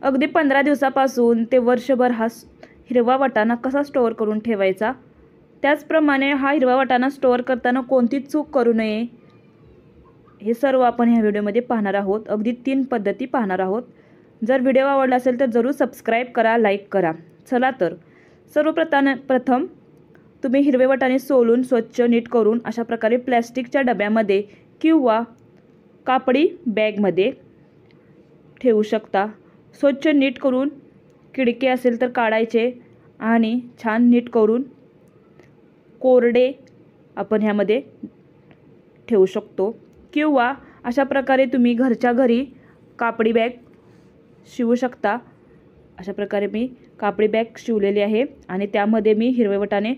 अगदी 15 दिवसापासून ते वर्षभर हा हिरवा वाटाणा कसा स्टोअर करून ठेवायचा, त्याचप्रमाणे हा हिरवा वाटाणा स्टोअर करताना कोणती चूक करू नये, हे सर्व आपण ह्या व्हिडिओमध्ये पाहणार आहोत। अगदी 3 पद्धती पाहणार आहोत। जर व्हिडिओ आवडला असेल तर जरूर सबस्क्राईब करा, लाईक करा। चला तर प्रथम तुम्ही हिरवे वाटाणे सोलून स्वच्छ नीट करून अशा प्रकारे प्लॅस्टिकच्या डब्यामध्ये किंवा कापडी बॅगमध्ये ठेवू शकता। स्वच्छ नीट करून किडके असेल तर काढायचे आणि छान नीट करून कोरडे आपण ह्यामध्ये ठेवू शकतो, किंवा अशा प्रकारे तुम्ही घरच्या घरी कापडी बॅग शिवू शकता। अशा प्रकारे मी कापडी बॅग शिवलेली आहे आणि त्यामध्ये मी हिरवे वाटाणे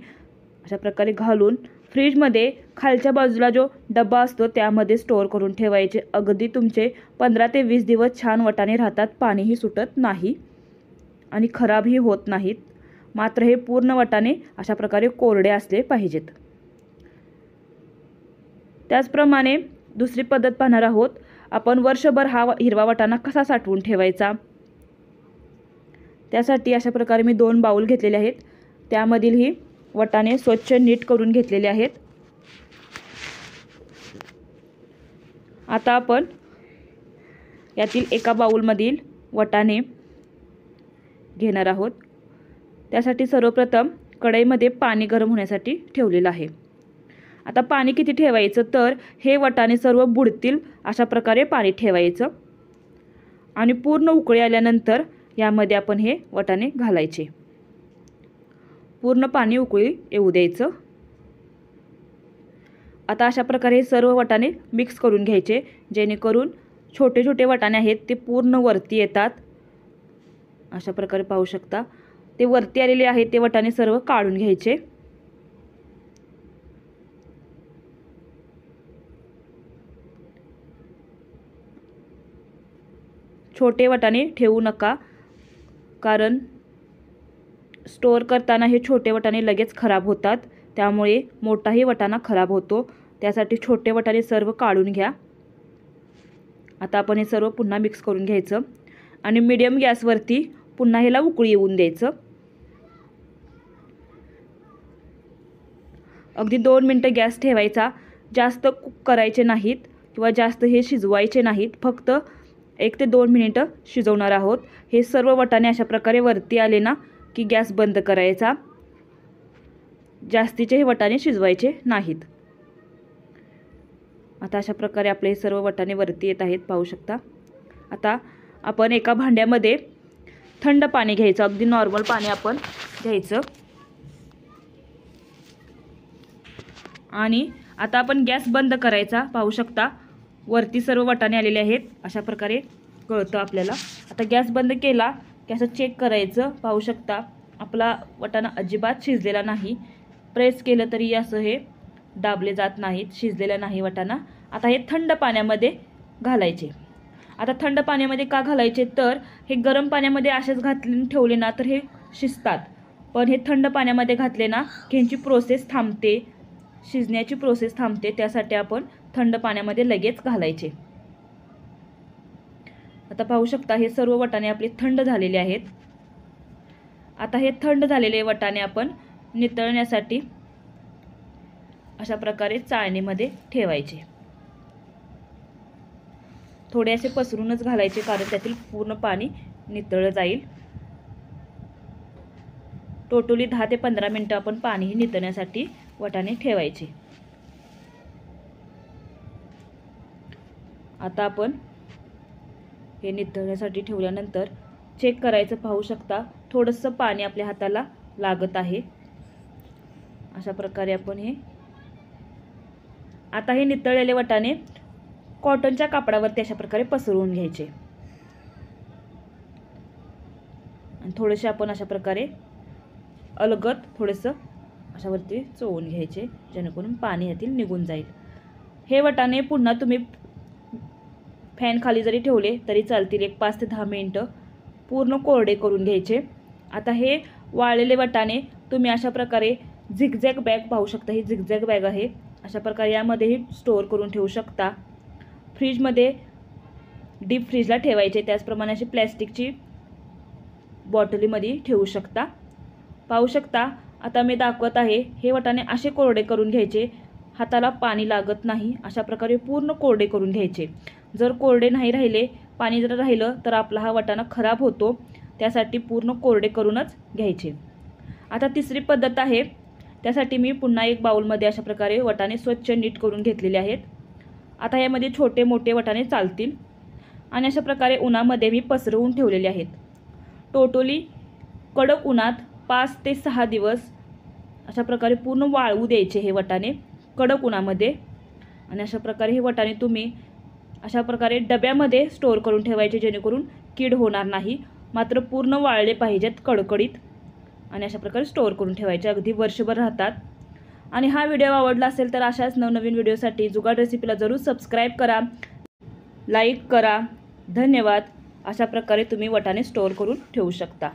अशा प्रकारे घालून फ्रीजमध्ये खालच्या बाजूला जो डब्बा असतो त्यामध्ये स्टोअर करून ठेवायचे। अगदी तुमचे 15 ते 20 दिवस छान वाटाणे राहतात, पाणीही सुटत नाही आणि खराबही होत नाहीत। मात्र हे पूर्ण वाटाणे अशा प्रकारे कोरडे असले पाहिजेत। त्याचप्रमाणे दुसरी पद्धत पाहणार आहोत आपण, वर्षभर हा हिरवा वाटाणा कसा साठवून ठेवायचा। त्यासाठी अशा प्रकारे मी 2 बाउल घेतलेले आहेत, त्यामधील ही वाटाणे स्वच्छ नीट करून घेतलेले आहेत। आता आपण यातील एका बाउलमधील वाटाणे घेणार आहोत। त्यासाठी सर्वप्रथम कढईमध्ये पाणी गरम होण्यासाठी ठेवलेलं आहे। आता पाणी किती ठेवायचं, तर हे वाटाणे सर्व बुडतील अशा प्रकारे पाणी ठेवायचं आणि पूर्ण उकळी आल्यानंतर यामध्ये आपण हे वाटाणे घालायचे। पूर्ण पाणी उकळी येऊ द्यायचं। आता अशा प्रकारे सर्व वाटाणे मिक्स करून घ्यायचे, जेणेकरून छोटे छोटे वाटाणे आहेत ते पूर्ण वरती येतात। अशा प्रकारे पाहू शकता, ते वरती आलेले आहेत ते वाटाणे सर्व काढून घ्यायचे। छोटे वाटाणे ठेवू नका, कारण स्टोअर करताना हे छोटे वाटाणे लगेच खराब होतात, त्यामुळे मोठाही वाटाणा खराब होतो। त्यासाठी छोटे वाटाणे सर्व काढून घ्या। आता आपण हे सर्व पुन्हा मिक्स करून घ्यायचं आणि मीडियम गॅसवरती पुन्हा ह्याला उकळी येऊन द्यायचं। अगदी 2 मिनिटं गॅस ठेवायचा, जास्त कुक करायचे नाहीत किंवा जास्त हे शिजवायचे नाहीत, फक्त 1 ते 2 मिनिटं शिजवणार आहोत। हे सर्व वाटाणे अशा प्रकारे वरती आले ना की गॅस बंद करायचा, जास्तीचे हे वाटाणे शिजवायचे नाहीत। आता अशा प्रकारे आपले सर्व वाटाणे वरती येत आहेत, पाहू शकता। आता आपण एका भांड्यामध्ये थंड पाणी घ्यायचं, अगदी नॉर्मल पाणी आपण घ्यायचं आणि आता आपण गॅस बंद करायचा। पाहू शकता वरती सर्व वाटाणे आलेले आहेत, अशा प्रकारे कळतं आपल्याला। आता गॅस बंद केला की असं चेक करायचं, पाहू शकता आपला वाटाणा अजिबात शिजलेला नाही, प्रेस केलं तरी असं हे दाबले जात नाहीत, शिजलेला नाही वाटाणा। आता हे थंड पाण्यामध्ये घालायचे। आता थंड पाण्यामध्ये का घालायचे, तर हे गरम पाण्यामध्ये असेच घातले ठेवले ना तर हे शिजतात, पण हे थंड पाण्यामध्ये घातले ना की ह्यांची प्रोसेस थांबते, शिजण्याची प्रोसेस थांबते, त्यासाठी आपण थंड पाण्यामध्ये लगेच घालायचे। आता पाहू शकता हे सर्व वाटाणे आपले थंड झालेले आहेत। आता हे थंड झालेले वाटाणे आपण नितळण्यासाठी अशा प्रकारे चाळणीमध्ये ठेवायचे। थोडे असे पसरूनच घालायचे, कारण त्यातील पूर्ण पाणी नितळलं जाईल। टोटली 10 ते 15 मिनिटं आपण पाणी नितळण्यासाठी वाटाणे ठेवायचे। आता आपण हे नितळण्यासाठी ठेवल्यानंतर चेक करायचं, पाहू शकता थोडंसं पाणी आपल्या हाताला लागत आहे। अशा प्रकारे आपण आता हे नितळलेले वाटाणे कॉटनच्या कापडावरती अशा प्रकारे पसरवून घ्यायचे आणि थोडेसे आपण अशा प्रकारे अलगद थोडंसं अशावरती चोळून घ्यायचे, जेणेकरून पाणी यातील निघून जाईल। हे वाटाणे पुन्हा तुम्ही फॅन खाली जरी ठेवले तरी चालतील, 1 5 ते 10 मिनिटं पूर्ण कोरडे करून घ्यायचे। आता हे वाळलेले वाटाणे तुम्ही अशा प्रकारे झिगझॅग बॅग, पाहू शकता ही झिगझॅग बॅग आहे, अशा प्रकारे यामध्येही स्टोअर करून ठेवू शकता। फ्रीजमध्ये डीप फ्रीजला ठेवायचे, त्याचप्रमाणे अशी प्लॅस्टिकची बॉटलीमध्ये ठेवू शकता। पाहू शकता आता मी दाखवत आहे, हे वाटाणे असे कोरडे करून घ्यायचे, हाताला पाणी लागत नाही, अशा प्रकारे पूर्ण कोरडे करून घ्यायचे। जर कोरडे नाही राहिले, पाणी जर राहिलं तर आपला हा वाटाणा खराब होतो, त्यासाठी पूर्ण कोरडे करूनच घ्यायचे। आता तिसरी पद्धत आहे, त्यासाठी मी पुन्हा एक बाउलमध्ये अशा प्रकारे वाटाणे स्वच्छ नीट करून घेतलेले आहेत। आता यामध्ये छोटे मोठे वाटाणे चालतील आणि अशा प्रकारे उन्हामध्ये मी पसरवून ठेवलेले आहेत। टोटली कडक उन्हात 5 ते 6 दिवस अशा प्रकारे पूर्ण वाळवू द्यायचे हे वाटाणे कडक उन्हामध्ये। आणि अशा प्रकारे हे वाटाणे तुम्ही अशा प्रकारे डब्यामध्ये स्टोअर करून ठेवायचे, जेणेकरून कीड होणार नाही, मात्र पूर्ण वाळले पाहिजेत कडकडीत। आणि अशा प्रकारे स्टोअर करून ठेवायचे, अगदी वर्षभर राहतात। आणि हा व्हिडिओ आवडला असेल तर अशाच नवनवीन व्हिडिओसाठी जुगाड रेसिपीला जरूर सबस्क्राईब करा, लाईक करा। धन्यवाद। अशा प्रकारे तुम्ही वाटाणे स्टोअर करून ठेवू शकता।